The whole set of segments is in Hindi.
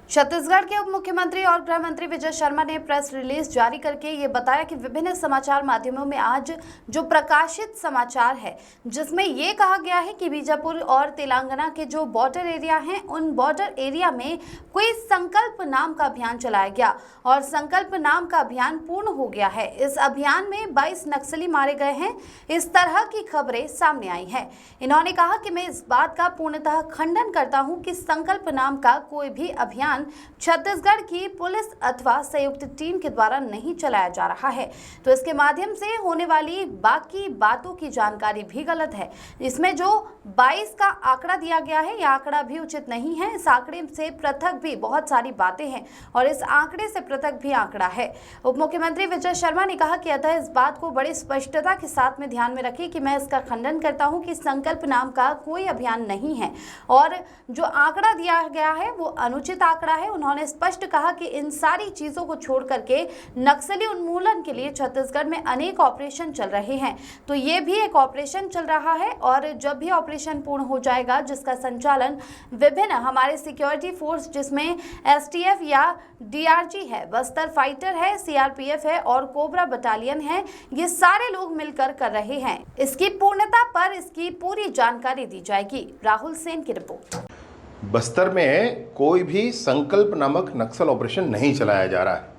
छत्तीसगढ़ के उप मुख्यमंत्री और गृह मंत्री विजय शर्मा ने प्रेस रिलीज जारी करके ये बताया कि विभिन्न समाचार माध्यमों में आज जो प्रकाशित समाचार है जिसमें ये कहा गया है कि बीजापुर और तेलंगाना के जो बॉर्डर एरिया हैं उन बॉर्डर एरिया में कोई संकल्प नाम का अभियान चलाया गया और संकल्प नाम का अभियान पूर्ण हो गया है। इस अभियान में 22 नक्सली मारे गए हैं। इस तरह की खबरें सामने आई हैं। इन्होंने कहा कि मैं इस बात का पूर्णतः खंडन करता हूं कि संकल्प नाम का कोई भी अभियान छत्तीसगढ़ की पुलिस अथवा संयुक्त टीम के द्वारा नहीं चलाया जा रहा है। तो इसके माध्यम से होने वाली बाकी बातों की जानकारी भी गलत है। इसमें जो 22 का आंकड़ा दिया गया है यह आंकड़ा भी उचित नहीं है। इस आंकड़े से पृथक भी बहुत सारी बातें हैं और इस आंकड़े से पृथक भी आंकड़ा है। उप मुख्यमंत्री विजय शर्मा ने कहा कि अतः इस बात को बड़ी स्पष्टता के साथ में ध्यान में रखें कि मैं इसका खंडन करता हूं कि संकल्प नाम का कोई अभियान नहीं है और जो आंकड़ा दिया गया है वो अनुचित आंकड़ा है। उन्होंने स्पष्ट कहा कि इन सारी चीजों को छोड़ करके नक्सली उन्मूलन के लिए छत्तीसगढ़ में अनेक ऑपरेशन चल रहे हैं। तो ये भी एक ऑपरेशन चल रहा है और जब भी ऑपरेशन पूर्ण हो जाएगा जिसका संचालन विभिन्न हमारे सिक्योरिटी फोर्स जिसमें एसटीएफ या डीआरजी है, बस्तर फाइटर है, सीआरपीएफ है और कोबरा बटालियन है, ये सारे लोग मिलकर कर रहे हैं। इसकी पूर्णता पर इसकी पूरी जानकारी दी जाएगी। राहुल सेन की रिपोर्ट। बस्तर में कोई भी संकल्प नामक नक्सल ऑपरेशन नहीं चलाया जा रहा है।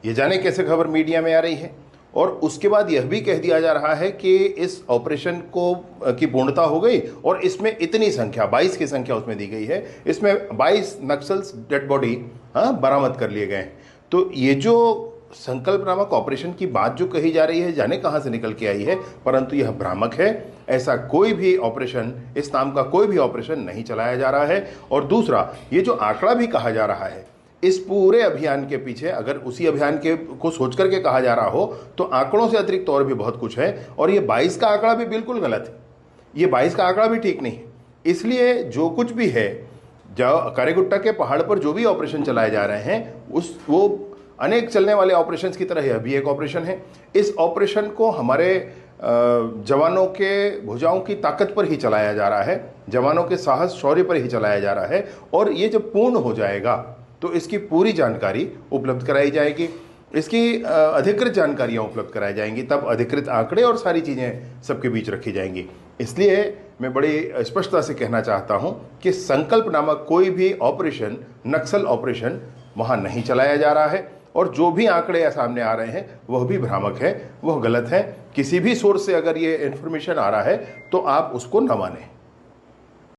ये जाने कैसे खबर मीडिया में आ रही है और उसके बाद यह भी कह दिया जा रहा है कि इस ऑपरेशन की पूर्णता हो गई और इसमें इतनी संख्या 22 की संख्या उसमें दी गई है। इसमें 22 नक्सल्स डेड बॉडी बरामद कर लिए गए हैं। तो ये जो संकल्प नामक ऑपरेशन की बात जो कही जा रही है जाने कहां से निकल के आई है, परंतु यह भ्रामक है। ऐसा कोई भी ऑपरेशन, इस नाम का कोई भी ऑपरेशन नहीं चलाया जा रहा है। और दूसरा, ये जो आंकड़ा भी कहा जा रहा है इस पूरे अभियान के पीछे अगर उसी अभियान के को सोच करके कहा जा रहा हो तो आंकड़ों से अतिरिक्त और भी बहुत कुछ है और ये 22 का आंकड़ा भी बिल्कुल गलत है। ये 22 का आंकड़ा भी ठीक नहीं है। इसलिए जो कुछ भी है, जो कारेगुट्टा के पहाड़ पर जो भी ऑपरेशन चलाए जा रहे हैं वो अनेक चलने वाले ऑपरेशंस की तरह यह भी एक ऑपरेशन है। इस ऑपरेशन को हमारे जवानों के भुजाओं की ताकत पर ही चलाया जा रहा है, जवानों के साहस शौर्य पर ही चलाया जा रहा है और ये जब पूर्ण हो जाएगा तो इसकी पूरी जानकारी उपलब्ध कराई जाएगी, इसकी अधिकृत जानकारियाँ उपलब्ध कराई जाएंगी, तब अधिकृत आंकड़े और सारी चीज़ें सबके बीच रखी जाएंगी। इसलिए मैं बड़ी स्पष्टता से कहना चाहता हूँ कि संकल्प नामक कोई भी ऑपरेशन, नक्सल ऑपरेशन वहाँ नहीं चलाया जा रहा है और जो भी आंकड़े सामने आ रहे हैं वह भी भ्रामक है, वह गलत है। किसी भी सोर्स से अगर ये इन्फॉर्मेशन आ रहा है तो आप उसको न मानें।